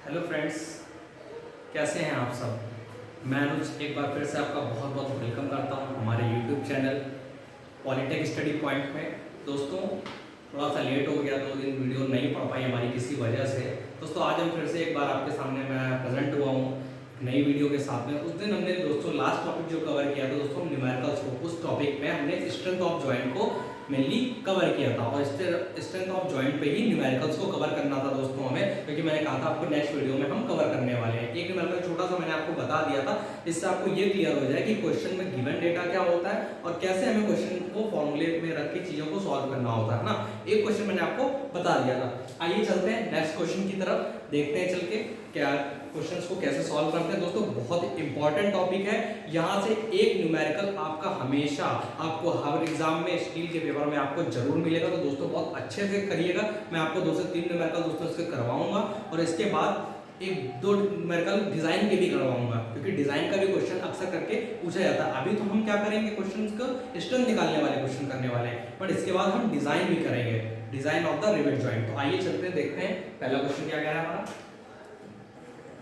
Hello friends, कैसे हैं आप सब। मैं अनुज एक बार फिर से आपका बहुत बहुत वेलकम करता हूं हमारे YouTube channel polytech study point में। दोस्तों थोड़ा सा लेट हो गया, 2 दिन वीडियो नहीं पढ़ पाई हमारी किसी वजह से। दोस्तों आज हम फिर से एक बार आपके सामने मैं प्रेजेंट हुआ हूँ नई वीडियो के साथ में। उस दिन हमने दोस्तों लास्ट टॉपिक जो कवर किया था दोस्तों न्यूमेरिकल्स को, उस टॉपिक में हमने स्ट्रेंथ ऑफ जॉइंट को मेनली कवर किया था और स्ट्रेंथ ऑफ जॉइंट पे ही न्यूमेरिकल्स को कवर करना था दोस्तों हमें, क्योंकि मैंने कहा था आपको नेक्स्ट वीडियो में हम कवर करने वाले हैं। एक न्यूमेरिकल छोटा सा मैंने आपको बता दिया था, इससे आपको ये क्लियर हो जाए कि क्वेश्चन में गिवन डेटा क्या होता है और कैसे हमें क्वेश्चन को फॉर्मूले में रख के चीजों को सॉल्व करना होता है ना। एक क्वेश्चन मैंने आपको बता दिया था। आइए चलते हैं नेक्स्ट क्वेश्चन की तरफ, देखते हैं चल के क्या क्वेश्चंस को कैसे सॉल्व करते हैं। दोस्तों बहुत इंपॉर्टेंट टॉपिक है, यहाँ से एक न्यूमेरिकल आपका हमेशा आपको हर एग्जाम में स्टील के पेपर में आपको जरूर मिलेगा। तो दोस्तों बहुत अच्छे से करिएगा, मैं आपको 2 से 3 न्यूमेरिकल दोस्तों इसके करवाऊंगा और इसके बाद 1-2 न्यूमेरिकल डिजाइन के भी करवाऊंगा, क्योंकि डिजाइन का भी क्वेश्चन अक्सर करके पूछा जाता है। अभी तो हम क्या करेंगे, क्वेश्चन को स्ट्रेंथ निकालने वाले क्वेश्चन करने वाले हैं, बट इसके बाद हम डिजाइन भी करेंगे, design of the rivet joint. तो आइए चलते हैं, देखते हैं पहला क्वेश्चन क्या कह रहा है हमारा।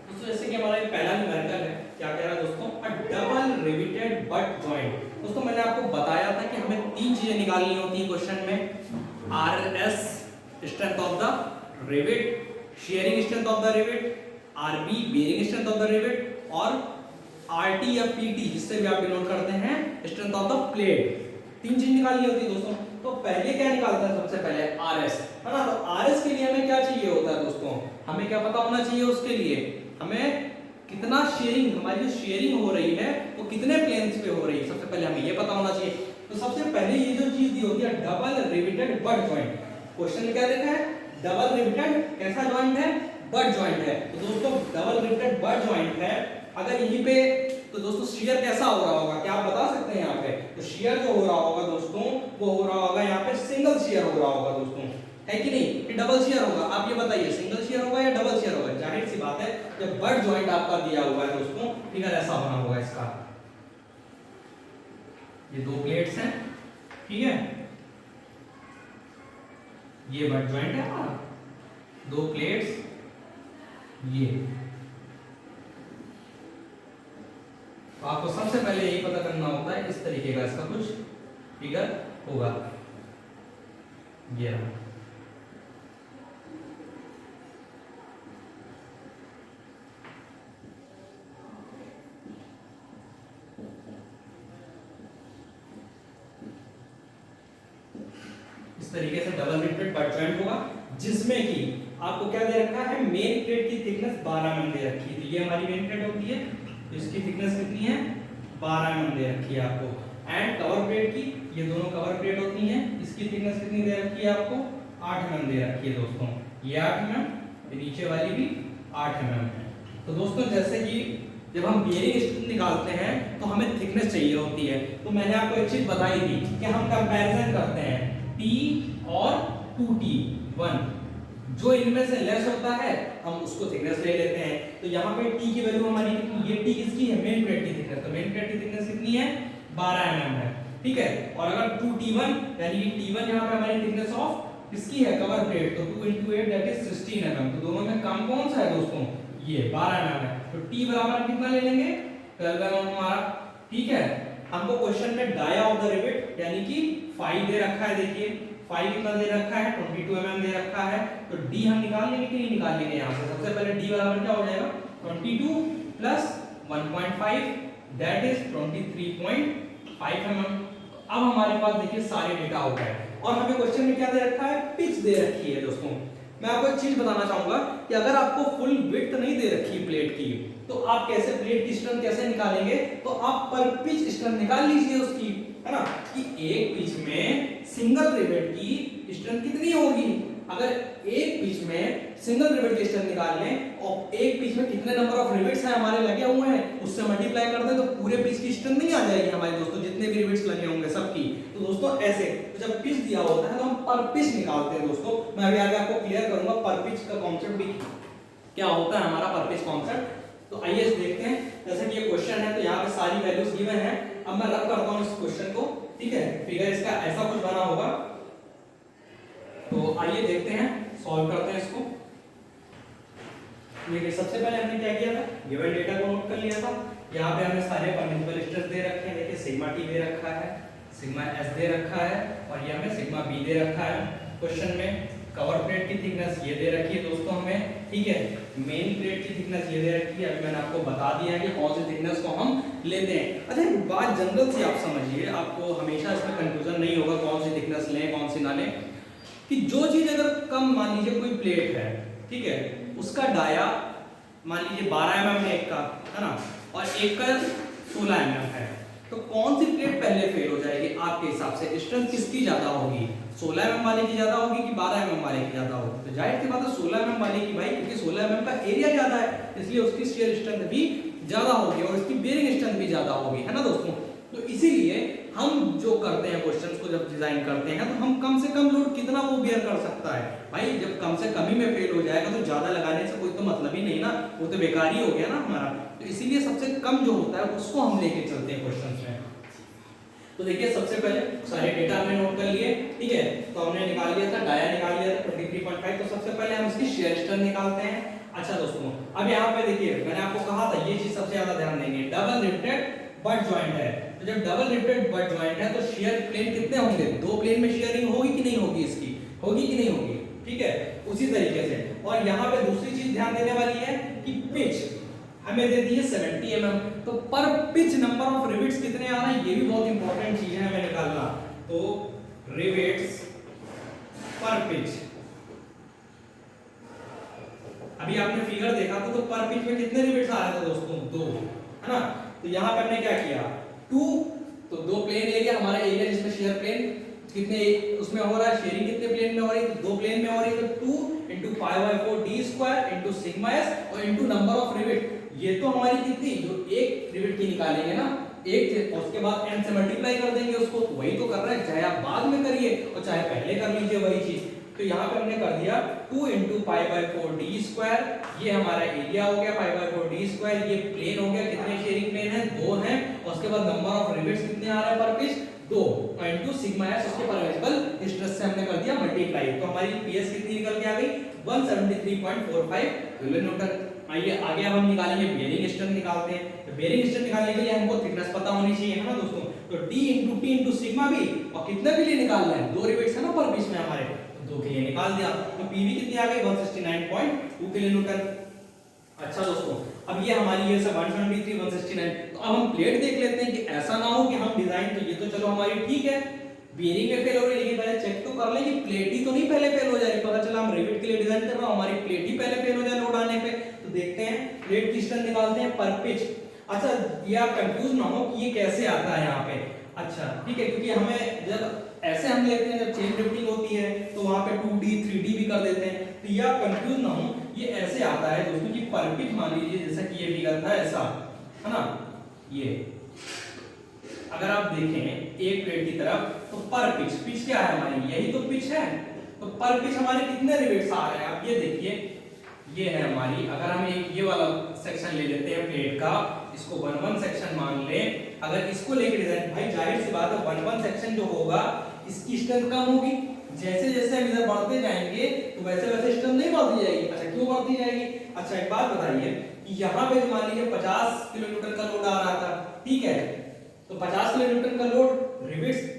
दोस्तों जैसे कि हमारा पहला न्यूमेरिकल है, क्या कह रहा है दोस्तों, अ डबल रिवेटेड बट जॉइंट। दोस्तों मैंने आपको बताया था कि हमें 3 चीजें निकालनी होती है क्वेश्चन में, RS strength of the rivet, shearing strength of the rivet, RB bearing strength of the rivet और आरटी या पीटी जिससे भी आप डिनोट करते हैं स्ट्रेंथ ऑफ द प्लेट। 3 चीज निकालनी होती है दोस्तों। तो पहले क्या निकालते हैं, सबसे पहले आरएस है ना। तो आरएस के लिए हमें क्या चाहिए होता है दोस्तों, हमें क्या पता होना चाहिए उसके लिए, हमें कितना शेयरिंग, हमारी जो शेयरिंग हो रही है वो कितने प्लेन्स पे हो रही है, सबसे पहले हमें ये पता होना चाहिए। तो सबसे पहले ये जो चीज दी होती है double riveted butt joint. Question में क्या देखा है, डबल रिवेटेड कैसा जॉइंट है, बट जॉइंट है। तो दोस्तों डबल रिवेटेड बट जॉइंट है, अगर यहीं पे तो दोस्तों शियर कैसा हो रहा होगा, क्या आप बता सकते हैं यहाँ पे। तो शियर जो हो रहा होगा दोस्तों वो हो रहा होगा यहाँ पे सिंगल शियर हो रहा होगा दोस्तों, है कि नहीं, कि डबल शियर होगा। आप ये बताइए सिंगल शियर होगा या डबल शियर होगा। जाहिर सी बात है जब बट जॉइंट आपका दिया हुआ है दोस्तों, फिगर ऐसा होना होगा इसका, ये 2 प्लेट्स हैं, ठीक है, ये बट जॉइंट है हमारा, 2 प्लेट्स, ये। तो आपको सबसे पहले यही पता करना होता है, इस तरीके का इसका कुछ फिगर होगा, ये रहा। इस तरीके से डबल रिवेटेड बट जॉइंट होगा, जिसमें कि आपको क्या दे रखा है, मेन प्लेट की थिकनेस 12 mm दे रखी है। तो ये हमारी मेन प्लेट होती है, तो इसकी थिकनेस कितनी है, 12 mm दे रखी है आपको। एंड कवर प्लेट की, ये दोनों कवर प्लेट होती हैं, इसकी थिकनेस कितनी दे रखी है आपको, 8 mm दे रखी है दोस्तों। ये 8 mm, ये नीचे वाली भी 8 mm है। तो दोस्तों जैसे कि जब हम बेयरिंग स्ट्रेंथ निकालते हैं तो हमें थिकनेस चाहिए होती है। तो मैंने आपको एक चीज बताई थी कि हम कंपैरिजन करते हैं T और 2T1, जो इनमें से लेस होता है हम उसको थिकनेस ले लेते हैं। तो यहाँ पे T की वैल्यू हमारी कितनी, ये T किसकी है, मेन प्लेट की थिकनेस। तो मेन प्लेट की थिकनेस कितनी है, 12 mm है, ठीक है। और अगर 2T1 यानी कि T1 यहाँ पे हमारी थिकनेस ऑफ किसकी है, कवर प्लेट, तो 2 × 8 दैट इज 16 mm। तो दोनों में कम कौन सा है दोस्तों, ये 12 mm है। तो T बराबर कितना ले लेंगे, 12 mm हमारा, ठीक है। हमको क्वेश्चन में डाया ऑफ द रिवेट यानी कि 5 दे रखा है, देखिए 5 कितना दे रखा है, 22 mm दे रखा है। तो D हम निकाल लेंगे कि नहीं निकाल लेंगे, यहाँ से सबसे पहले D बराबर क्या हो जाएगा, 22 प्लस 1.5 दैट इज 23.5 mm। अब हमारे पास देखिए सारे डेटा हो गए और हमें क्वेश्चन में क्या दे रखा है, पिच दे रखी है दोस्तों। मैं आपको एक चीज बताना चाहूंगा कि अगर आपको फुल विड्थ नहीं दे रखी प्लेट की, तो आप कैसे प्लेट की स्ट्रेंथ कैसे निकालेंगे, तो आप पर पिच स्ट्रेंथ निकाल लीजिए उसकी, है ना, कि एक पिच में सिंगल रिवेट की स्ट्रेंथ कितनी होगी। अगर एक पिच में सिंगल रिवेट की स्ट्रेंथ निकाल लें और एक पिच में कितने नंबर ऑफ रिवेट्स हैं हमारे लगे हुए हैं उससे मल्टीप्लाई कर दें, तो पूरे पिच की स्ट्रेंथ नहीं आ जाएगी हमारे दोस्तों, जितने भी रिवेट्स लगे होंगे सबकी। तो दोस्तों ऐसे तो जब पिच दिया होता है तो हम पर पिच निकालते हैं दोस्तों। मैं अभी आगे आपको क्लियर करूंगा पर पिच का कॉन्सेप्ट भी क्या होता है हमारा पर पिच कॉन्सेप्ट। तो आइए देखते हैं, जैसे कि ये क्वेश्चन है तो यहाँ पे सारी वैल्यूज गिवन है। अब मैं रब करता हूँ इस क्वेश्चन को, ठीक है, फिगर इसका ऐसा कुछ बना होगा। तो आइए देखते हैं, सॉल्व करते हैं इसको। देखिए सबसे पहले हमने क्या किया था, गिवन डेटा को नोट कर लिया था। यहाँ पे हमें सारे परमिसिबल स्ट्रेस दे रखे हैं। देखिए सिग्मा टी दे रखा है, सिग्मा एस दे रखा है और ये हमें सिग्मा बी दे रखा है। क्वेश्चन में कवर प्लेट की थिकनेस ये दे रखी है दोस्तों हमें, ठीक है। मेन प्लेट की थिकनेस ये दे रखी है। अभी मैंने आपको बता दिया है कि कौन सी थिकनेस को हम लेते हैं। अच्छा एक बात जनरल सी आप समझिए, आपको हमेशा इसमें कंफ्यूजन नहीं होगा कौन सी थिकनेस लें कौन सी ना लें। कि जो चीज अगर कम, मान लीजिए कोई प्लेट है, ठीक है, उसका डाया मान लीजिए 12 mm है एक का, है ना, और एक का 16 mm है, तो कौन सी प्लेट पहले फेल हो जाएगी आपके हिसाब से? स्ट्रेंथ किसकी ज्यादा होगी, 16 mm वाले की ज्यादा होगी कि 12 mm वाले की ज्यादा होगी? तो जाहिर सी बात है 16 mm वाले की भाई, क्योंकि 16 mm का एरिया ज्यादा है, इसलिए उसकी शियर स्ट्रेंथ भी ज्यादा होगी और उसकी बेयरिंग स्ट्रेंथ भी ज्यादा होगी, है ना दोस्तों। तो इसीलिए हम जो करते हैं क्वेश्चंस को जब डिजाइन करते हैं, तो हम कम से कम लोड कितना वो बेयर कर सकता है भाई। जब कम से कम ही में फेल हो जाएगा तो ज्यादा लगाने से कोई तो मतलब ही नहीं ना, वो तो बेकार ही हो गया ना हमारा। तो इसीलिए सबसे कम जो होता है उसको हम लेके चलते हैं क्वेश्चंस में। तो देखिए सबसे पहले सारे डेटा हमने नोट कर लिए, ठीक है। तो हमने निकाल लिया था, डाया निकाल लिया था 23.5। तो सबसे पहले हम इसकी शेयर स्ट्रेंथ निकालते हैं। अच्छा दोस्तों, अब यहाँ पे देखिए मैंने आपको कहा था ये चीज सबसे ज्यादा ध्यान देंगे, डबल रिवेटेड बट जॉइंट है। तो जब डबल रिवेटेड बट जॉइंट है तो शेयर प्लेन कितने होंगे? दो प्लेन में शेयरिंग होगी कि नहीं होगी? इसकी होगी कि नहीं होगी? ठीक है, उसी तरीके से। और यहाँ पे दूसरी चीज ध्यान देने वाली है कि पिच हमें दे दी है 70 mm, तो पर पिच नंबर ऑफ रिवेट्स कितने आ रहे हैं, ये भी बहुत इंपॉर्टेंट चीज है हमें निकालना। तो रिवेट्स पर पिच, अभी आपने फिगर देखा था तो पर पिच में कितने रिवेट्स आ रहे थे दोस्तों? 2, है ना। तो यहाँ पे हमने क्या किया, 2, तो दो प्लेन एरिया, हमारा एरिया जिसमें शेयर प्लेन कितने उसमें हो रहा है, शेयरिंग कितने प्लेन में हो रही है? तो दो प्लेन में हो रही है। तो 2 into π/4 d square into sigma s और into नंबर ऑफ रिवेट। ये तो हमारी कितनी, जो एक रिवेट की निकालेंगे ना, एक थे, और उसके बाद n से मल्टीप्लाई कर देंगे उसको, तो वही तो कर रहा है, चाहे आप बाद में करिए और चाहे पहले कर लीजिए वही चीज। तो यहाँ पे हमने कर दिया 2 into π/4 d स्क्वायर, ये हमारा एरिया हो गया π/4 d स्क्वायर, ये प्लेन हो गया, कितने शेयरिंग प्लेन है? 2 हैं, और उसके बाद नंबर ऑफ रिवेट्स कितने आ रहे हैं पर पिच? 2 इनटू सिग्मा s, उसके परमिसिबल स्ट्रेस से हमने कर दिया मल्टीप्लाई। तो हमारी पीएस कितनी निकल के आ गई? 173.45 किलो न्यूटन। आइए आगे अब हम निकालेंगे बेयरिंग स्ट्रेंथ निकालते हैं। तो बेयरिंग स्ट्रेंथ निकालने के लिए हमको थिकनेस पता होनी चाहिए, है ना दोस्तों। तो d into t into sigma b, और कितने के लिए निकालना है? दो रिवेट्स है ना पर बीच में हमारे, तो दो के लिए निकाल दिया। तो pv कितनी आ गई? 169.2 किलो न्यूटन। अच्छा दोस्तों, अब ये हमारी ये सब 173 169। तो अब हम प्लेट देख लेते हैं कि ऐसा ना हो कि हम डिजाइन, तो ये तो चलो हमारी ठीक है बेयरिंग में फेल हो रही है, लेकिन पहले चेक तो कर लें कि प्लेट ही तो नहीं पहले फेल हो जा रही। पता चला हम रिवेट के लिए डिजाइन कर रहे हैं, हमारी प्लेट ही पहले फेल हो जाए लोड आने पे। तो देखते हैं प्लेट की स्ट्रेंथ निकालते हैं पर पिच। अच्छा ये आप कंफ्यूज ना हो कि ये कैसे आता है यहाँ पे। अच्छा ठीक है, क्योंकि हमें जब ऐसे हम लेते हैं, जब चेन ड्रिफ्टिंग होती है तो वहां पे 2D 3D भी कर देते हैं। तो ये आप कंफ्यूज ना हो, ये ऐसे आता है दोस्तों कि पर पिच, मान लीजिए जैसा कि ये फिगर था ऐसा, है ना, ये अगर आप देखें एक प्लेट की तरफ, तो पर पिच, पिच क्या है हमारी? यही तो पिच है। तो पर पिच हमारे कितने रिवेट्स आ रहे हैं? आप ये देखिए, ये है हमारी, अगर हम एक ये वाला सेक्शन ले लेते हैं प्लेट का, इसको 1-1 सेक्शन मान ले, अगर इसको लेके डिजाइन, भाई जाहिर सी बात है 1-1 सेक्शन जो होगा इसकी स्ट्रेंथ कम होगी। जैसे जैसे हम इधर बढ़ते जाएंगे तो वैसे वैसे स्ट्रेंथ नहीं बढ़ती जाएगी। अच्छा क्यों बढ़ती जाएगी? अच्छा एक बात बताइए कि यहाँ पे मान लीजिए 50 किलो न्यूटन का लोड आ रहा था, ठीक है, तो 50 किलो न्यूटन का लोड रिवेट्स।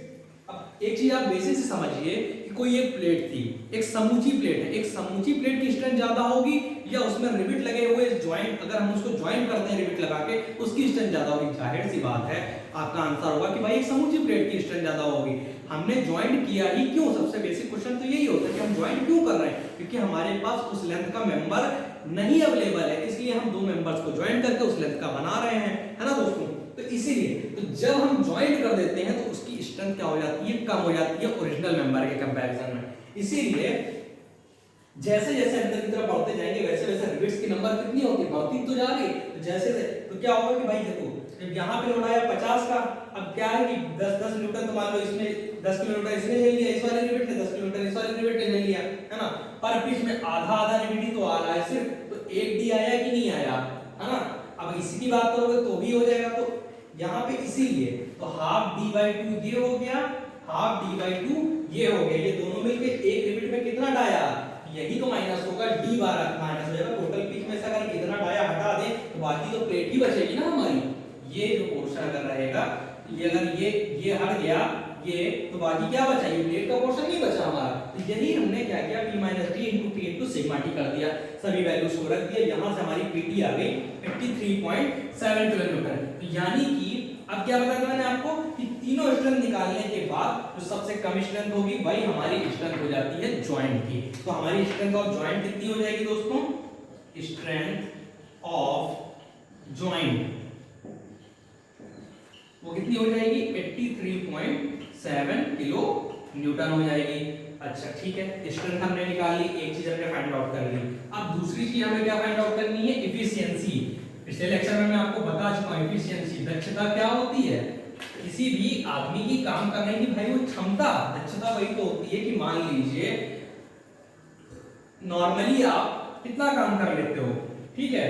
अब एक चीज आप बेसिक से समझिए कि कोई एक प्लेट थी, एक समूची प्लेट है, एक समूची प्लेट की स्ट्रेंथ ज्यादा होगी या उसमें रिवेट लगे हुए जॉइंट, अगर हम उसको जॉइंट करते हैं रिवेट लगा के, उसकी स्ट्रेंथ ज्यादा होगी? जाहिर सी बात है आपका आंसर होगा कि भाई एक समूची प्लेट की स्ट्रेंथ ज्यादा होगी। हमने ज्वाइंट किया ही क्यों? सबसे बेसिक क्वेश्चन तो यही होता है कि हम ज्वाइंट क्यों कर रहे हैं? क्योंकि हमारे पास उस लेंथ का मेंबर नहीं अवेलेबल है, इसलिए हम दो मेंबर्स को ज्वाइंट करके उस लेंथ का बना रहे हैं, है ना दोस्तों। तो इसीलिए तो जब हम ज्वाइंट कर देते हैं तो उसकी स्ट्रेंथ क्या हो जाती है? कम हो जाती है ओरिजिनल मेंबर के कंपैरिजन में। इसीलिए जैसे जैसे अंदर की तरफ बढ़ते जाएंगे वैसे वैसे रिवेट्स की नंबर कितनी होती है? बढ़ती तो जा रही। तो जैसे तो क्या होगा कि भाई देखो, जब यहाँ पे लोड आया 50 का, अब क्या है कि 10 न्यूटन, तो मान लो इसमें 10 किलोमीटर इसने ले लिया, इस वाले रिवेट ने 10 किलोमीटर इस वाले रिवेट ने ले लिया, है ना। पर पिच में आधा आधा रिवेट ही तो आ रहा है सिर्फ, तो 1D आया कि नहीं आया, है ना। अब इसी की बात करोगे तो भी हो जाएगा। तो यहाँ पे इसीलिए तो हाफ D/2 ये हो गया, हाफ D/2 ये हो गया, ये दोनों मिलके एक रिवेट में कितना डाया? यही तो माइनस होगा, D12 माइनस हो जाएगा, टोटल पिच में में से अगर इतना डाया हटा दे तो बाकी तो प्लेट ही बचेगी ना हमारी। ये जो पोर्शन अगर रहेगा, ये अगर ये हट गया ये, तो बाकी क्या बचा, ये प्लेट का पोर्शन नहीं बचा हमारा। तो यही हमने क्या किया, p minus T into P into sigma T कर दिया, सभी वैल्यूज को रख दिया। यहाँ से हमारी पीटी आ गई 53.7 किलोन्यूटन। तो यानी कि अब क्या बताया था मैंने आपको कि तीनों स्ट्रेंथ निकालने के बाद जो सबसे कम स्ट्रेंथ होगी वही हमारी स्ट्रेंथ हो जाती है जॉइंट की। तो हमारी स्ट्रेंथ ऑफ जॉइंट कितनी हो जाएगी दोस्तों, स्ट्रेंथ ऑफ जॉइंट वो कितनी हो जाएगी, 83.7 किलो न्यूटन हो जाएगी। अच्छा ठीक है, स्ट्रेंथ हमने निकाल ली, एक चीज हमने फाइंड आउट कर ली। अब दूसरी चीज हमें क्या फाइंड आउट करनी है, एफिशिएंसी। पिछले लेक्चर में मैं आपको बता चुका हूं एफिशिएंसी, दक्षता क्या होती है, किसी भी आदमी की काम करने की भाई वो क्षमता, दक्षता वही तो होती है कि मान लीजिए नॉर्मली आप कितना काम कर लेते हो, ठीक है।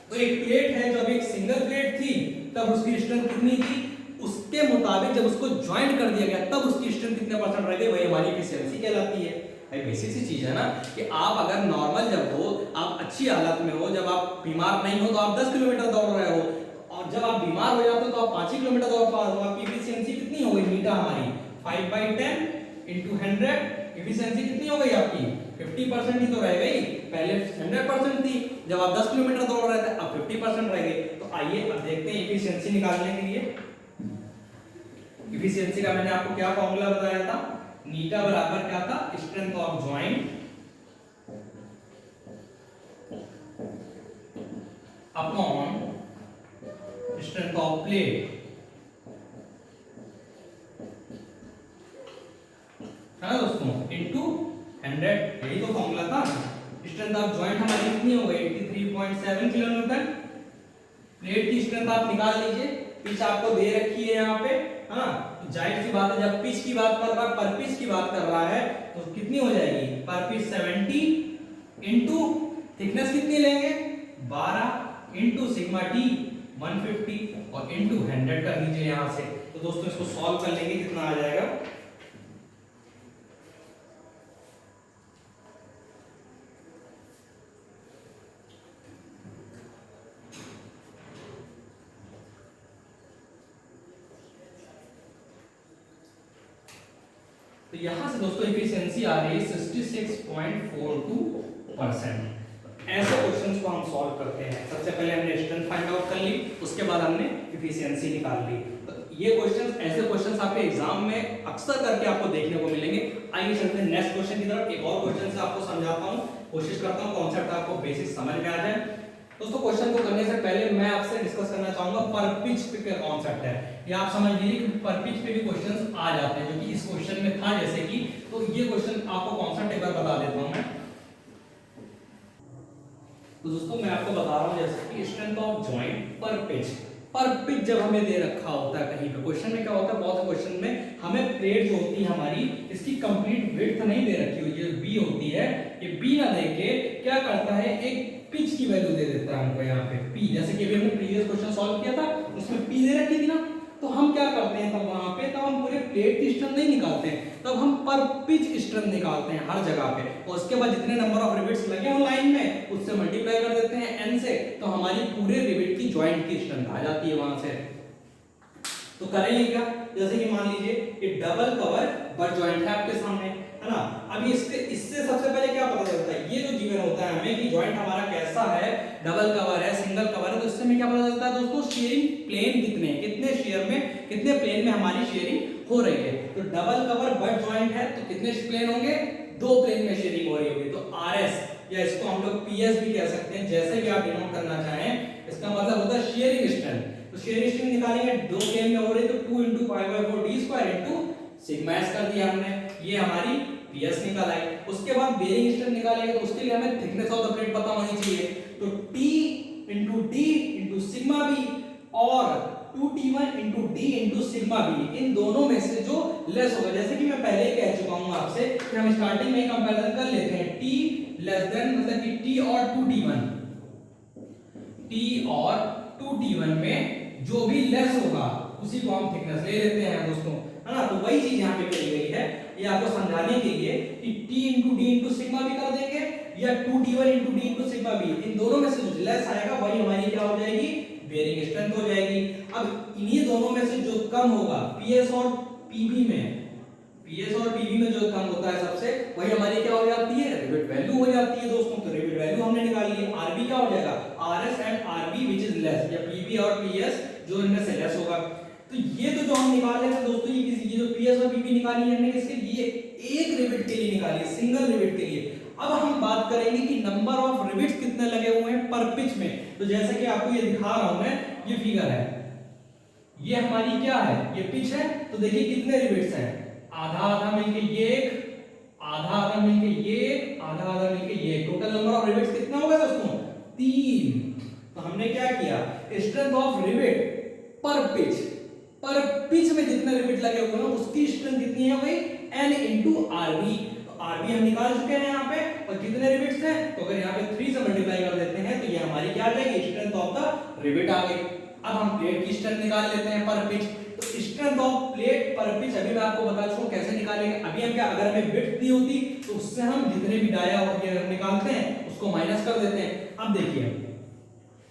तो एक प्लेट है, जब एक सिंगल प्लेट थी तब उसकी स्ट्रेंथ कितनी थी, उसके मुताबिक जब उसको ज्वाइंट कर दिया गया तब उसकी स्ट्रेंथ कितने परसेंट रह गई, वही हमारी एफिशिएंसी कहलाती है। भाई बेसिक सी चीज है ना कि आप अगर नॉर्मल जब हो, आप अच्छी हालत में हो, जब आप बीमार नहीं हो तो आप 10 किलोमीटर दौड़ रहे हो, और जब आप बीमार हो जाते हो तो आप 5 ही किलोमीटर दौड़ पा रहे हो। आपकी एफिशिएंसी कितनी हो गई, मीटा हमारी 5/10 × 100, एफिशिएंसी कितनी हो गई आपकी 50% ही तो रह गई। पहले 100% थी जब आप 10 किलोमीटर दौड़ रहे थे, अब 50% रह गई। तो आइए अब देखते हैं एफिशिएंसी निकालने के लिए। एफिशिएंसी का मैंने आपको क्या फॉर्मूला बताया था, नीटा बराबर क्या था, strength of joint upon strength of plate, है ना दोस्तों, इनटू 100। यही तो फॉर्मूला था। स्ट्रेंथ ऑफ जॉइंट हमारी कितनी हो गई 83.7 किलो न्यूटन। प्लेट की स्ट्रेंथ आप निकाल लीजिए, पिच आपको दे रखी है यहाँ पे, है ना। जाहिर सी बात है जब पिच की बात कर रहा है, पर पिच की बात कर रहा है तो कितनी हो जाएगी, पर पिच 70 इंटू थिकनेस कितनी लेंगे 12 इंटू सिग्मा टी 150 और इंटू 100 कर लीजिए यहाँ से। तो दोस्तों इसको सॉल्व कर लेंगे, कितना आ जाएगा, तो यहां से दोस्तों एफिशिएंसी आ रही है 66.42%। ऐसे क्वेश्चंस को हम सॉल्व करते हैं। सबसे पहले हमने स्ट्रेंथ फाइंड आउट कर ली, उसके बाद हमने एफिशिएंसी निकाल ली। तो ये क्वेश्चंस, ऐसे क्वेश्चंस आपके एग्जाम में अक्सर करके आपको देखने को मिलेंगे। आइए चलते हैं नेक्स्ट क्वेश्चन की तरफ। एक और क्वेश्चन से आपको समझाता हूं, कोशिश करता हूं कॉन्सेप्ट आपको बेसिक समझ में आ जाए। दोस्तों क्वेश्चन को करने से पहले मैं आपसे डिस्कस करना चाहूंगा पर पिच पे क्या कॉन्सेप्ट है। ये आप समझ लीजिए कि पर पिच पे भी क्वेश्चंस आ जाते हैं, जो कि इस क्वेश्चन में था जैसे कि। तो ये क्वेश्चन आपको कॉन्सेप्ट एक बार बता देता हूं मैं। तो दोस्तों मैं आपको बता रहा हूं जैसे कि स्ट्रेंथ ऑफ जॉइंट पर पिच। पर पिच जब हमें दे रखा होता है कहीं पे, क्वेश्चन में क्या होता है, बहुत से क्वेश्चन में हमें प्लेट जो होती है हमारी, इसकी कंप्लीट विड्थ नहीं दे रखी होती है, बी होती है। ये बी ना देके क्या करता है, एक पिच की वैल्यू दे देता है हमको यहाँ पे पी। जैसे कि अभी हमने प्रीवियस क्वेश्चन सॉल्व किया था, उसमें पी दे रखी थी ना। तो हम क्या करते हैं तब वहां पे, तब हम पूरे प्लेट की स्ट्रेंथ नहीं निकालते हैं, तब हम पर पिच स्ट्रेंथ निकालते हैं हर जगह पे। और उसके बाद जितने नंबर ऑफ रिवेट्स लगे हो लाइन में, उससे मल्टीप्लाई कर देते हैं n से, तो हमारी पूरे रिवेट की जॉइंट की स्ट्रेंथ आ जाती है वहां से। तो करेंगे क्या, जैसे कि मान लीजिए ये डबल कवर बट जॉइंट है आपके सामने, है ना। अभी इससे सबसे पहले क्या पता चलता है, ये जो गिवन होता है हमें कि जॉइंट हमारा कैसा है, डबल कवर है, सिंगल कवर है, तो इससे हमें क्या पता चलता है दोस्तों, शेयरिंग प्लेन कितने हैं, कितने शेयर में, कितने प्लेन में हमारी शेयरिंग हो रही है। तो डबल कवर बट जॉइंट है तो कितने प्लेन होंगे, 2 प्लेन में शेयरिंग हो रही होगी। तो RS या इसको हम लोग PS भी कह सकते हैं, जैसे भी आप डिनोट करना चाहें। इसका मतलब होता है शेयरिंग स्ट्रेंथ। तो शेयरिंग स्ट्रेंथ निकालेंगे, 2 प्लेन में हो रही तो 2 × π/4d² इनटू सिग्मा s कर दिया हमने, ये हमारी PS निकाल आई। उसके बाद बेयरिंग स्ट्रेंथ निकालेंगे, तो उसके लिए हमें थिकनेस ऑफ द प्लेट पता होनी चाहिए। तो T × D × सिग्मा b और 2T1 × D × सिग्मा b, इन दोनों में से जो लेस होगा, जैसे कि मैं पहले ही कह चुका हूं आपसे कि हम स्टार्टिंग में कंपैरिजन कर लेते हैं। T लेस देन मतलब कि T और 2T1, T और 2T1 में जो भी लेस होगा उसी को हम थिकनेस ले लेते हैं दोस्तों, है ना। तो वही चीज यहाँ पे करी गई है, ये आपको समझाने के लिए कि T × D × सिग्मा भी कर देंगे, या 2d1 into d into sigma B, इन दोनों में से जो लेस आएगा वही हमारी क्या हो जाएगी, बेयरिंग स्ट्रेंथ हो जाएगी। अब इन्हीं दोनों में से जो कम होगा पीएस और पीबी में, पीएस और पीबी में जो कम होता है सबसे, वही हमारी क्या हो जाती है, रिवेट वैल्यू हो जाती है दोस्तों। तो रिवेट वैल्यू हमने निकाली है, आरबी क्या हो जाएगा, RS and RB which is less, या पीबी और पीएस जो इनमें से लेस होगा। तो ये तो जो हम निकाल रहे थे दोस्तों, ये जो पीएस और पीबी निकाली है हमने किसके लिए, एक रिवेट के लिए निकाली है, सिंगल रिवेट के लिए। अब हम बात करेंगे कि नंबर ऑफ रिवेट्स कितने लगे हुए हैं पर पिच में। तो जैसे कि आपको ये दिखा रहा हूं मैं, ये फिगर है, ये हमारी क्या है, ये पिच है। तो देखिए कितने रिवेट्स हैं, आधा आधा मिलके ये एक, आधा आधा मिलके ये एक, आधा आधा मिलके ये एक। टोटल नंबर ऑफ रिवेट्स कितना होगा दोस्तों, 3। तो हमने क्या किया, स्ट्रेंथ ऑफ रिवेट पर पिच में जितने रिवेट लगे हुए हैं उसकी स्ट्रेंथ कितनी है भाई, n into rb। तो rb हम निकाल चुके हैं यहाँ पे, और कितने रिवेट्स हैं, तो अगर यहाँ पे 3 से मल्टीप्लाई कर देते हैं तो ये हमारी क्या आ जाएगी, स्ट्रेंथ ऑफ द रिवेट आ गई। अब हम प्लेट की स्ट्रेंथ निकाल लेते हैं पर पिच। तो स्ट्रेंथ ऑफ प्लेट पर पिच अभी मैं आपको बता चुका हूं कैसे निकालेंगे। अभी हम क्या, अगर हमें विड्थ दी होती तो उससे हम जितने भी डाया और निकालते हैं उसको माइनस कर देते हैं। अब देखिए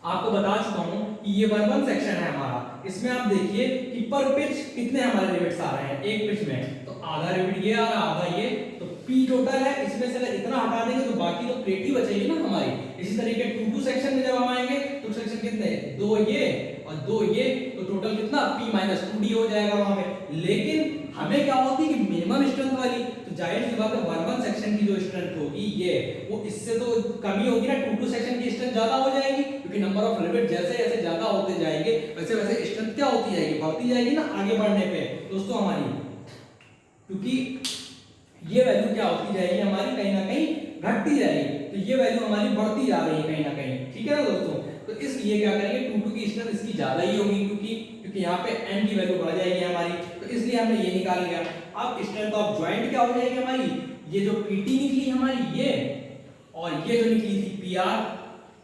आपको बता चुका हूं कि ये 1 सेक्शन है हमारा, इसमें आप देखिए कि पर पिच कितने हमारे रिवेट्स आ रहे हैं एक पिच में, तो आधा रिवेट ये आ रहा, आधा ये, तो पी टोटल है, इसमें से अगर इतना हटा देंगे तो बाकी तो प्लेट ही बचेगी ना हमारी। इसी तरीके 2 सेक्शन में जब हम आएंगे तो सेक्शन कितने, 2 ये और 2 ये, तो टोटल कितना p माइनस 2d हो जाएगा वहां पे। लेकिन हमें क्या होती है कि मिनिमम स्ट्रेंथ वाली, तो जाहिर सी बात है 1 सेक्शन की जो स्ट्रेंथ होगी ये, वो इससे तो कमी होगी ना, 2 सेक्शन की स्ट्रेंथ ज्यादा हो जाएगी, क्योंकि नंबर ऑफ रिवेट जैसे जैसे ज्यादा होते जाएंगे वैसे वैसे स्ट्रेंथ क्या होती जाएगी, बढ़ती जाएगी ना आगे बढ़ने पे दोस्तों हमारी, क्योंकि ये वैल्यू क्या होती जाएगी हमारी, कहीं ना कहीं घटती जाएगी, तो ये वैल्यू हमारी बढ़ती जा रही है कहीं ना कहीं, ठीक है ना दोस्तों। तो इसलिए क्या करेंगे, 2 की स्ट्रेंथ इसकी ज्यादा ही होगी, क्योंकि यहाँ पे n की वैल्यू बढ़ जाएगी हमारी, तो इसलिए हमने ये निकाल लिया। अब स्ट्रेंथ ऑफ जॉइंट क्या हो जाएगी हमारी, ये जो pt निकली हमारी ये, और ये जो निकली थी pr,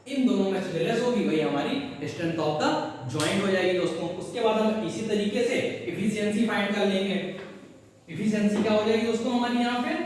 इन दोनों में से लेस होगी वही हमारी स्ट्रेंथ ऑफ द जॉइंट हो जाएगी दोस्तों। उसके बाद हम इसी तरीके से एफिशिएंसी फाइंड कर लेंगे। एफिशिएंसी क्या हो जाएगी दोस्तों हमारी यहाँ पे,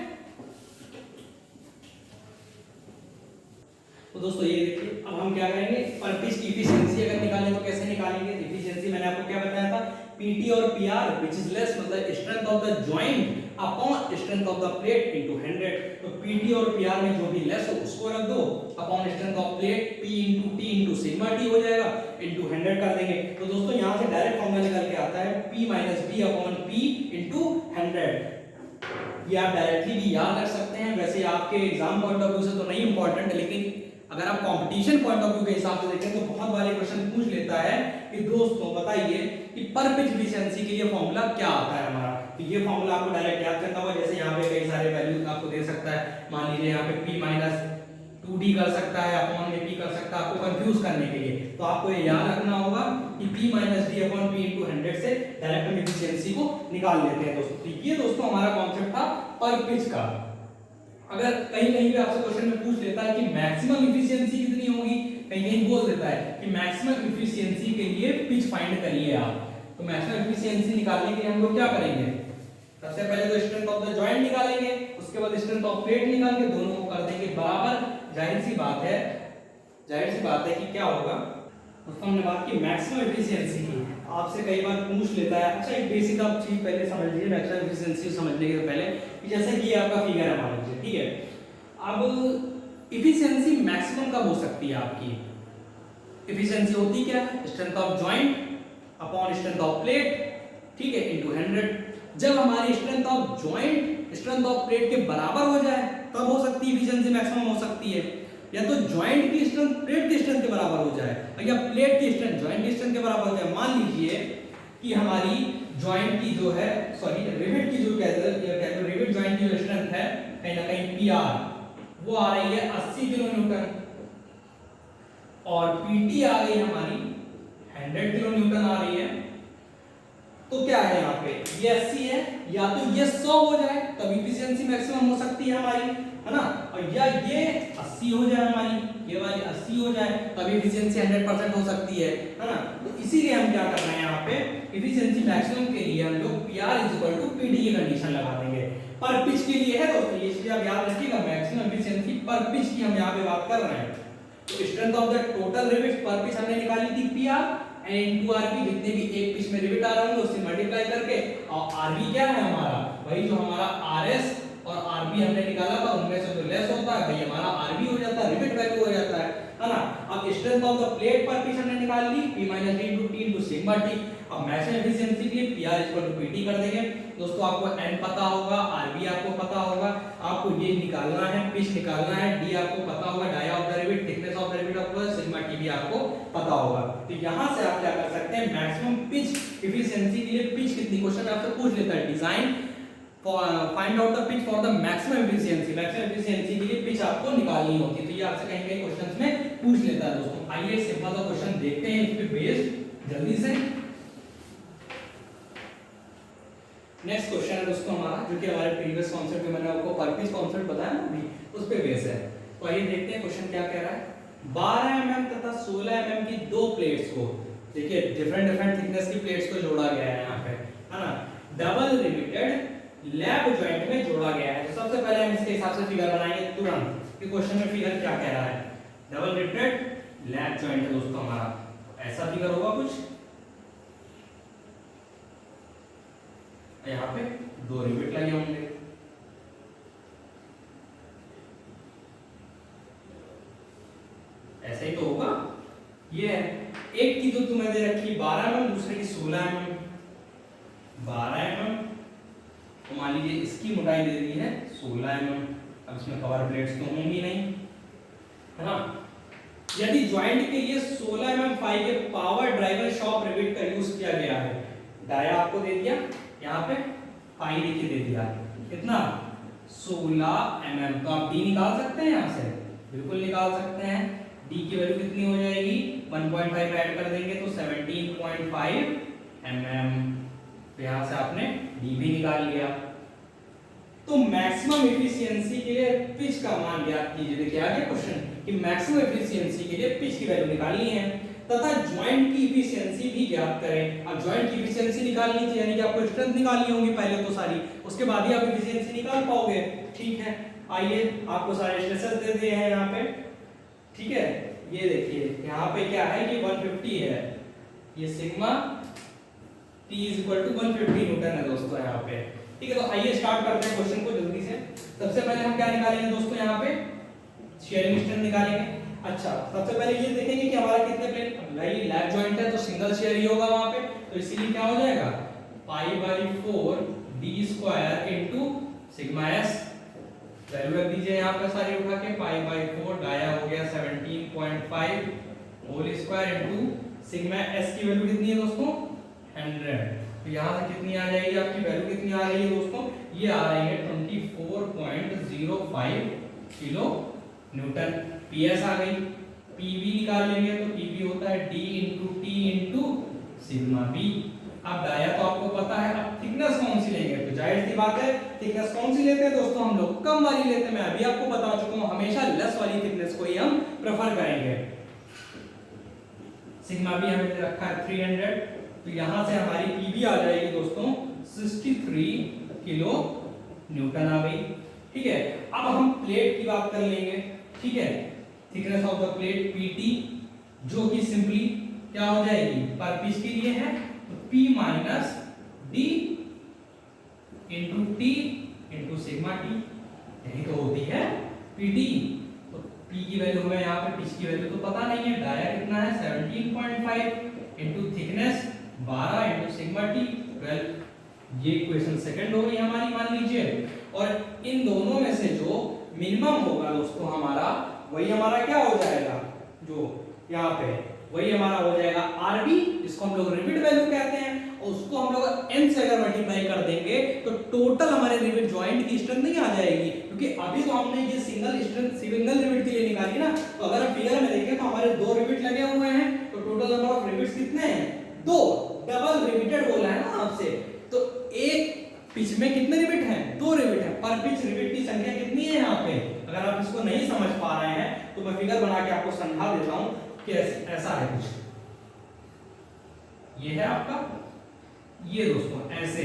तो दोस्तों ये देखिए अब हम क्या करेंगे, पर पिच की एफिशिएंसी अगर निकालें तो कैसे निकालेंगे। एफिशिएंसी मैंने आपको क्या बताया था, पीटी और पीआर व्हिच इज लेस, मतलब strength of the joint upon strength of the plate into 100। तो पीटी और पीआर में जो भी लेस हो उसको रख दो, upon strength of plate P into T into sigma T हो जाएगा, इनटू 100 कर देंगे। तो दोस्तों यहां से डायरेक्ट फॉर्मूला निकल के आता है p minus b upon p into 100। ये आप डायरेक्टली भी याद रख सकते हैं, वैसे आपके एग्जाम पॉइंट ऑफ व्यू से तो नहीं इंपॉर्टेंट है, लेकिन अगर आप कंपटीशन पॉइंट ऑफ व्यू के हिसाब से देखें तो बहुत वाले क्वेश्चन पूछ लेता है कि दोस्तों बताइए कि पर पिच एफिशिएंसी के लिए फॉर्मूला क्या आता है हमारा। तो ये फॉर्मूला आपको डायरेक्ट याद करना होगा, जैसे यहाँ पे कई सारे वैल्यूज आपको दे सकता है, मान लीजिए यहाँ पे p माइनस 2d कर सकता है, अपॉन में p कर सकता है, आपको कंफ्यूज करने के लिए। तो आपको ये याद रखना होगा कि p minus d upon p into 100 से डायरेक्ट हम एफिशिएंसी को निकाल लेते हैं दोस्तों। तो ये दोस्तों हमारा कॉन्सेप्ट था पर पिच का। अगर कहीं कहीं पे आपसे क्वेश्चन में पूछ लेता है कि मैक्सिमम एफिशिएंसी कितनी होगी, कहीं कहीं बोल देता है कि मैक्सिमम एफिशिएंसी के लिए पिच फाइंड करिए आप। तो मैक्सिमम एफिशिएंसी निकालने के लिए हम लोग क्या करेंगे, सबसे पहले तो स्ट्रेंथ ऑफ द जॉइंट निकालेंगे, उसके बाद स्ट्रेंथ ऑफ प्लेट निकाल के दोनों को कर देंगे बराबर। जाहिर सी बात है कि क्या होगा दोस्तों, हमने बात की मैक्सिमम एफिशिएंसी की, आपसे कई बार पूछ लेता है। अच्छा एक बेसिक आप चीज पहले समझ लीजिए मैक्सिमम एफिशिएंसी समझने के पहले, कि जैसे कि ये आपका फिगर है मान लीजिए, ठीक है। अब एफिशिएंसी मैक्सिमम कब हो सकती है आपकी, एफिशिएंसी होती क्या है, strength of joint upon strength of plate, ठीक है, इनटू 100। जब हमारी strength of joint strength of plate के बराबर हो जाए तब हो सकती है एफिशिएंसी मैक्सिमम हो सकती है, या तो जॉइंट की स्ट्रेंथ प्लेट की स्ट्रेंथ के बराबर हो जाए, या प्लेट की स्ट्रेंथ जॉइंट की स्ट्रेंथ के बराबर हो जाए। मान लीजिए कि हमारी जॉइंट की जो है, सॉरी रिवेट की जो रिवेट जॉइंट की जो स्ट्रेंथ है कहीं ना कहीं पीआर वो आ रही है 80 किलो न्यूटन, और पीटी आ गई हमारी 100 किलो न्यूटन आ रही है। तो क्या है यहाँ पे, ये 80 है, या तो ये 100 हो जाए तब एफिशिएंसी मैक्सिमम हो सकती है हमारी, है ना, और या ये 80 हो जाए हमारी, ये वाली 80 हो जाए तब एफिशिएंसी 100% हो सकती है ना। तो इसीलिए हम क्या कर रहे हैं यहाँ पे, एफिशिएंसी मैक्सिमम के लिए हम लोग PR = PD की कंडीशन लगा देंगे। पर पिच के लिए है दोस्तों, ये चीज आप याद रखिएगा, मैक्सिमम एफिशिएंसी पर पिच की हम यहाँ पे बात कर रहे हैं। तो strength of the total rivet पर पिच हमने निकाली थी P R and into RB, जितने भी एक पिच में रिवेट आ रहे होंगे उससे मल्टीप्लाई करके, और आरबी क्या है हमारा, वही जो हमारा आरएस और आरबी हमने निकाला था उनमें से जो लेस होता है भाई हमारा आरबी हो जाता है, रिवेट वैल्यू हो जाता है ना। अब स्ट्रेंथ ऑफ द प्लेट पर पिच हमने निकाल ली P - D * T * sigma T। अब मैक्सिमम एफिशिएंसी के लिए PR = PT कर देंगे। दोस्तों आपको n पता होगा, RB आपको पता होगा, आपको ये निकालना है, पिच निकालना है, D आपको पता होगा, dia of the rivet, thickness of the rivet आपको, सिग्मा T भी आपको पता होगा। तो यहां से आप क्या कर सकते हैं, मैक्सिमम पिच एफिशिएंसी के लिए पिच कितनी, क्वेश्चन आपसे पूछ लेता है design find out the pitch for the maximum efficiency, maximum efficiency के लिए पिच आपको निकालनी होती है। तो ये आपसे कहीं क्वेश्चंस में पूछ लेता है दोस्तों। आइए सिंपल सा क्वेश्चन देखते हैं इस पे बेस्ड जल्दी से। नेक्स्ट क्वेश्चन है दोस्तों हमारा, जो कि हमारे प्रीवियस कॉन्सेप्ट में मैंने आपको पर पिच कॉन्सेप्ट बताया ना अभी, उस पे बेस है। तो आइए देखते हैं क्वेश्चन क्या कह रहा है। 12 mm तथा 16 mm की दो प्लेट्स को, देखिए डिफरेंट थिकनेस की प्लेट्स को जोड़ा गया है यहाँ पे, है ना, डबल रिवेटेड लैब जॉइंट में जोड़ा गया है। तो सबसे पहले हम इसके हिसाब से फिगर बनाएंगे तुरंत कि क्वेश्चन में फिगर क्या कह रहा है। डबल रिवेटेड लैब जॉइंट है दोस्तों हमारा, ऐसा फिगर होगा कुछ, यहाँ पे दो रिवेट लगे होंगे, ऐसा ही तो होगा। ये है एक की जो तुम्हें दे रखी 12 mm, दूसरे की 16 mm, 12 mm, तो मान लीजिए इसकी मोटाई दे दी है 16 mm। अब इसमें कवर प्लेट्स तो होंगी नहीं, है ना। यदि ज्वाइंट के लिए 16 mm फाई के पावर ड्राइवर शॉप रिवेट का यूज किया गया है, डाया आपको दे दिया, यहाँ पे पाई लिख दे दिया, कितना 16 mm। तो आप डी निकाल सकते हैं यहाँ से, बिल्कुल निकाल सकते हैं। डी की वैल्यू कितनी हो जाएगी, 1.5 ऐड कर देंगे तो 17.5 mm। तो यहाँ से आपने डी भी निकाल लिया। तो मैक्सिमम एफिशिएंसी के लिए पिच का मान ज्ञात कीजिए। देखिए आगे क्वेश्चन कि मैक्सिमम एफिशिएंसी के लिए पिच की वैल्यू निकालनी है तथा ज्वाइंट की एफिशिएंसी भी ज्ञात करें। अब ज्वाइंट की एफिशिएंसी निकालनी थी, यानी कि आपको स्ट्रेंथ निकालनी होगी पहले तो सारी, उसके बाद ही आप एफिशिएंसी निकाल पाओगे। ठीक है, आइए आपको सारे स्ट्रेसेस दे दिए हैं यहाँ पे, ठीक है। ये देखिए यहाँ पे क्या है कि 150 है, ये सिग्मा T = 150 न्यूटन है दोस्तों यहाँ पे। ठीक है, तो आइए स्टार्ट करते हैं क्वेश्चन को जल्दी से। सबसे पहले हम क्या निकालेंगे दोस्तों, यहाँ पे शेयरिंग स्ट्रेंथ निकालेंगे। अच्छा, सबसे पहले ये देखेंगे कि हमारा कितने प्लेट, भाई लैब जॉइंट है तो सिंगल शेयर ही होगा वहां पे, तो इसीलिए क्या हो जाएगा π/4 d² * सिग्मा s। वैल्यू रख दीजिए यहाँ पे सारी उठा के, π/4 डाया हो गया 17.5 hole square into sigma s की वैल्यू कितनी है दोस्तों 100। तो यहाँ से कितनी आ जाएगी, आपकी वैल्यू कितनी आ रही है दोस्तों, ये आ रही है 24.05 किलो न्यूटन। PS आ गई, PV निकाल लेंगे तो PV होता है D * T * सिग्मा B। अब डाया तो आपको पता है, अब थिकनेस कौन सी लेंगे, तो जाहिर सी बात है थिकनेस कौन सी लेते हैं दोस्तों हम लोग, कम वाली लेते हैं। मैं अभी आपको बता चुका हूं, हमेशा लेस वाली थिकनेस को ही हम प्रेफर करेंगे। सिग्मा B हमें रखा है 300, तो यहां से हमारी PV आ जाएगी दोस्तों 63 किलो न्यूटन आ गई। ठीक है, अब हम प्लेट की बात कर लेंगे। ठीक है, thickness of the plate PT, जो कि सिंपली क्या हो जाएगी, पर पिच के लिए है तो P - D * T * sigma T, यही तो होती है PT। तो P की वैल्यू हमें यहाँ पे, पिच की वैल्यू तो पता नहीं है, डाया कितना है 17.5 इनटू थिकनेस 12 * सिग्मा T 12। ये इक्वेशन सेकंड हो गई हमारी, मान लीजिए। और इन दोनों में से जो मिनिमम होगा दोस्तों हमारा, वही हमारा क्या हो जाएगा, जो यहाँ पे वही हमारा हो जाएगा RB, जिसको हम लोग रिवेट वैल्यू कहते हैं। और उसको हम लोग n से अगर मल्टीप्लाई कर देंगे तो टोटल हमारे रिवेट जॉइंट की स्ट्रेंथ नहीं आ जाएगी, क्योंकि अभी तो हमने ये सिंगल स्ट्रेंथ सिंगल रिवेट के लिए निकाली ना। तो अगर हम फिगर में देखें तो हमारे दो रिवेट लगे हुए हैं, तो टोटल नंबर ऑफ रिवेट्स कितने हैं, दो। डबल रिवेटेड बोला है ना आपसे, तो एक पिच में कितने रिवेट हैं, दो रिवेट हैं। पर पिच रिवेट की संख्या कितनी है यहाँ पे, अगर आप इसको नहीं समझ पा रहे हैं तो मैं फिगर बना के आपको समझा देता हूं कि ऐसा है कुछ। ये है आपका, ये दोस्तों ऐसे,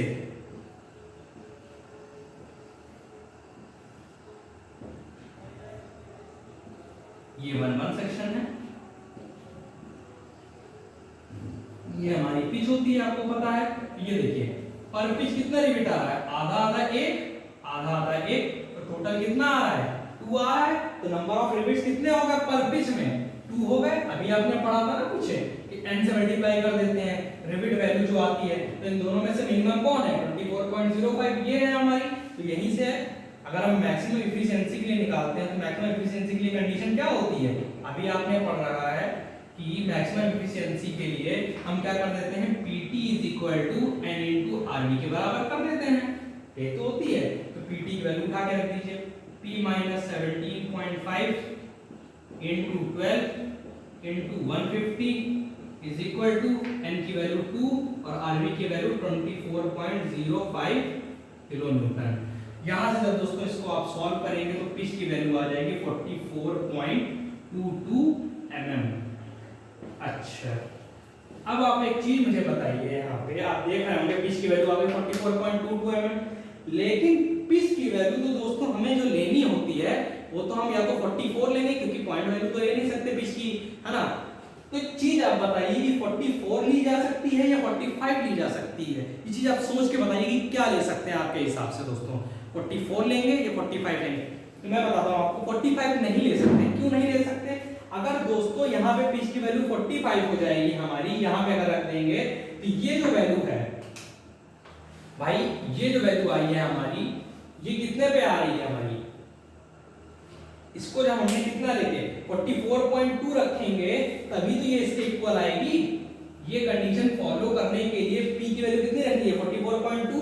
ये 1-1 सेक्शन है, ये हमारी पिच होती है, आपको पता है। ये देखिए पर पिच कितना रिविट आ रहा है, आधा आधा एक, आधा आधा एक, तो टोटल कितना आ रहा है, 2 आ रहा है। तो नंबर ऑफ रिविट्स कितने हो गए पर पिच में, 2 हो गए। अभी आपने पढ़ा था ना कुछ कि n से मल्टीप्लाई कर देते हैं रिविट वैल्यू जो आती है, तो इन दोनों में से मिनिमम कौन है, 24.05, ये है हमारी। तो यहीं से अगर हम मैक्सिमम एफिशिएंसी के लिए निकालते हैं तो मैक्सिमम एफिशिएंसी के लिए कंडीशन क्या होती है, अभी आपने पढ़ रखा है कि मैक्सिमम एफिशिएंसी के लिए हम क्या कर देते हैं, PT = n × RV के बराबर कर देते हैं, ये तो होती है। तो PT की वैल्यू उठा के रख दीजिए, P - 17.5 × 12 × 150 = n की वैल्यू 2 और RV की वैल्यू 24.05 किलो न्यूटन। यहां से जब दोस्तों इसको आप सॉल्व करेंगे तो पिच की वैल्यू आ जाएगी 44.22 mm। अच्छा, अब आप एक चीज मुझे बताइए, यहाँ पे आप देख रहे होंगे पिच की वैल्यू आ गई 44.22 mm, लेकिन पिच की वैल्यू तो दोस्तों हमें जो लेनी होती है वो तो हम या तो 44 लेंगे, क्योंकि पॉइंट वैल्यू तो ले नहीं सकते पिच की, है ना। तो एक चीज आप बताइए कि 44 ली जा सकती है या 45 ली जा सकती है, ये चीज आप सोच के बताइए कि क्या ले सकते हैं आपके हिसाब से दोस्तों, 44 लेंगे या 45 लेंगे। तो मैं बताता हूँ आपको, 45 नहीं ले सकते। क्यों नहीं ले सकते, अगर दोस्तों यहाँ पे पिच की वैल्यू 45 हो जाएगी हमारी, यहाँ पे अगर रख देंगे तो ये जो वैल्यू है भाई, ये जो वैल्यू आई है हमारी, ये कितने पे आ रही है हमारी, इसको जब हमने कितना लेके 44.2 रखेंगे तभी तो ये इसके इक्वल आएगी। ये कंडीशन फॉलो करने के लिए P की वैल्यू कितनी रखनी है, 44.2।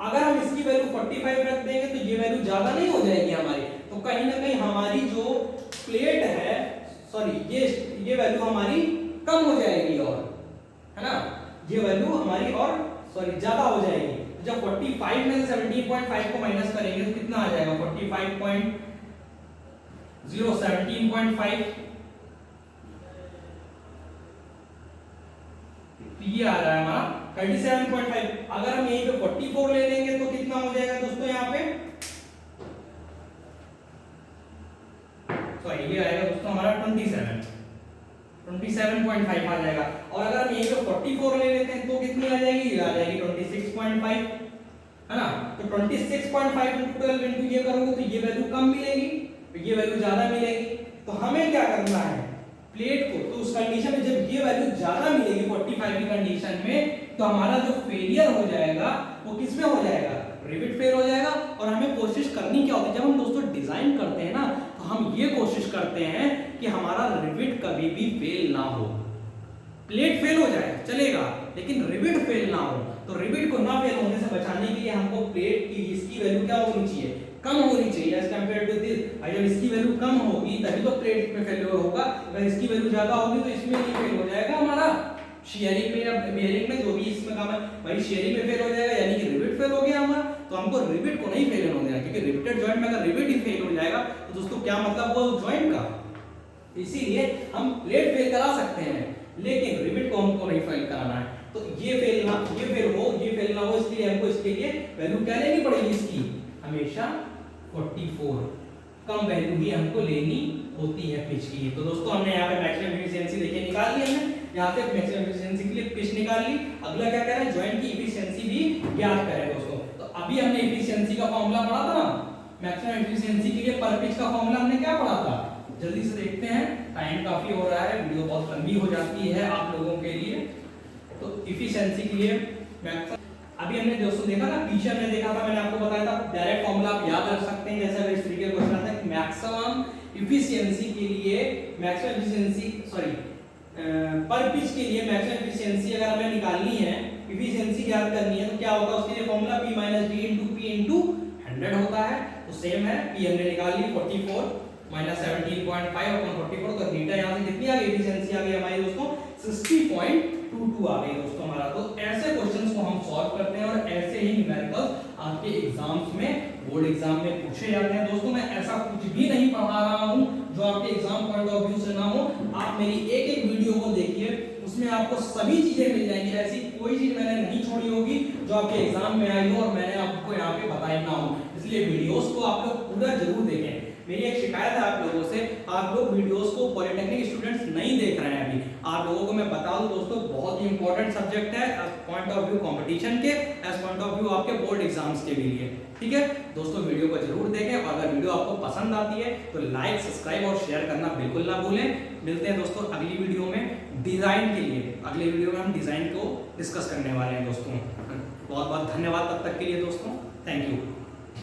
अगर हम इसकी वैल्यू 45 रख देंगे तो ये वैल्यू ज्यादा नहीं हो जाएगी हमारी, तो कहीं ना कहीं हमारी जो प्लेट है, सॉरी ये वैल्यू हमारी कम हो जाएगी, और है ना, ये वैल्यू हमारी और सॉरी ज्यादा हो जाएगी। तो जब 45 में से 17.5 को माइनस करेंगे तो कितना आ जाएगा, 45.0 17.5, ये आ रहा है हमारा 37.5। अगर हम यहीं पे 44 ले लेंगे तो कितना हो जाएगा दोस्तों, यहाँ पे सॉरी ये आएगा दोस्तों हमारा 27.5 आ जाएगा। और अगर हम यहीं पे 44 ले लेते हैं तो कितनी आ जाएगी, ये आ जाएगी 26.5, है ना। तो 26.5 × 12 × ये करोगे तो ये वैल्यू कम मिलेगी, तो ये वैल्यू ज्यादा मिलेगी। तो हमें क्या करना है, प्लेट को, तो उस कंडीशन में जब ये वैल्यू ज्यादा मिलेगी 45 की कंडीशन में, तो हमारा जो फेलियर हो जाएगा वो किस में हो जाएगा, रिविट फेल हो जाएगा। और हमें कोशिश करनी क्या होती है, जब हम दोस्तों डिजाइन करते हैं ना, तो हम ये कोशिश करते हैं कि हमारा रिविट कभी भी फेल ना हो। प्लेट फेल हो जाए चलेगा, लेकिन रिविट फेल ना हो। तो रिविट को ना फेल होने से बचाने के लिए हमको प्लेट की इसकी वैल्यू क्या होनी चाहिए, कम होनी चाहिए एज कंपेयर टू दिस। जब इसकी वैल्यू कम होगी तभी तो प्लेट में फेलियर होगा, अगर इसकी वैल्यू ज्यादा होगी तो इसमें नहीं फेल हो जाएगा हमारा, शेयरिंग में या बेयरिंग में जो भी इसमें काम है भाई शेयरिंग में फेल हो जाएगा, यानी कि रिविट फेल हो गया हमारा। तो हमको रिविट को नहीं फेल होने देना, क्योंकि रिविटेड जॉइंट में अगर रिविट ही फेल हो जाएगा तो दोस्तों क्या मतलब वो जॉइंट का। इसीलिए हम प्लेट फेल करा सकते हैं लेकिन रिविट को हमको नहीं फेल कराना है। तो ये फेल ना हो इसलिए हमको इसके लिए वैल्यू क्या लेनी पड़ेगी, इसकी हमेशा 44 कम वैल्यू ही हमको लेनी होती है पिच की। तो दोस्तों हमने यहाँ पे मैक्सिमम एफिशिएंसी देखिए निकाल ली हमने, यहाँ पे मैक्सिमम एफिशिएंसी के लिए पिच निकाल ली। अगला क्या कह रहा है, जॉइंट की एफिशिएंसी भी ज्ञात करें दोस्तों। तो अभी हमने एफिशिएंसी का फॉर्मूला पढ़ा था ना, मैक्सिमम एफिशिएंसी के लिए पर पिच का फॉर्मूला हमने क्या पढ़ा था, जल्दी से देखते हैं, टाइम काफी हो रहा है, वीडियो बहुत लंबी हो जाती है आप लोगों के लिए। तो एफिशिएंसी के लिए अभी हमने दोस्तों देखा ना, पीछे हमने देखा था, मैंने आपको बताया था डायरेक्ट फॉर्मूला आप याद रख सकते हैं। जैसे अगर इस तरीके का क्वेश्चन आता है मैक्सिमम एफिशिएंसी के लिए, मैक्सिमम एफिशिएंसी सॉरी पर पिच के लिए मैक्सिमम एफिशिएंसी अगर हमें निकालनी है, एफिशिएंसी ज्ञात करनी है, तो क्या होगा, उसके लिए फॉर्मूला P - D × P × 100 होता है। तो सेम है, P हमने निकाल ली 44 - 17.5 अपॉन 44, तो थीटा यहां से कितनी आ गई, एफिशिएंसी आ गई हमारी दोस्तों 60.22 आ गई दोस्तों हमारा। तो ऐसे क्वेश्चंस को हम सॉल्व करते हैं और ऐसे ही न्यूमेरिकल्स आपके एग्जाम्स में, बोर्ड एग्जाम में पूछे जाते हैं दोस्तों। मैं ऐसा कुछ भी नहीं पढ़ा रहा हूं जो आपके एग्जाम पॉइंट ऑफ व्यू से ना हो। आप मेरी एक एक वीडियो को देखिए, उसमें आपको सभी चीजें मिल जाएंगी, ऐसी कोई चीज मैंने नहीं छोड़ी होगी जो आपके एग्जाम में आई हो और मैंने आपको यहाँ पे बताई ना हो। इसलिए वीडियोस को आप लोग पूरा जरूर देखें। मेरी एक शिकायत है आप लोगों से, आप लोग वीडियोस को पॉलिटेक्निक स्टूडेंट्स नहीं देख रहे हैं अभी। आप लोगों को मैं बता दूं दोस्तों, बहुत ही इंपॉर्टेंट सब्जेक्ट है as point of view competition के, एज पॉइंट ऑफ व्यू आपके बोर्ड एग्जाम्स के भी लिए। ठीक है दोस्तों, वीडियो को जरूर देखें और अगर वीडियो आपको पसंद आती है तो लाइक, सब्सक्राइब और शेयर करना बिल्कुल ना भूलें। मिलते हैं दोस्तों अगली वीडियो में डिजाइन के लिए। अगली वीडियो में हम डिजाइन को डिस्कस करने वाले हैं दोस्तों। बहुत बहुत धन्यवाद तब तक के लिए दोस्तों, थैंक यू।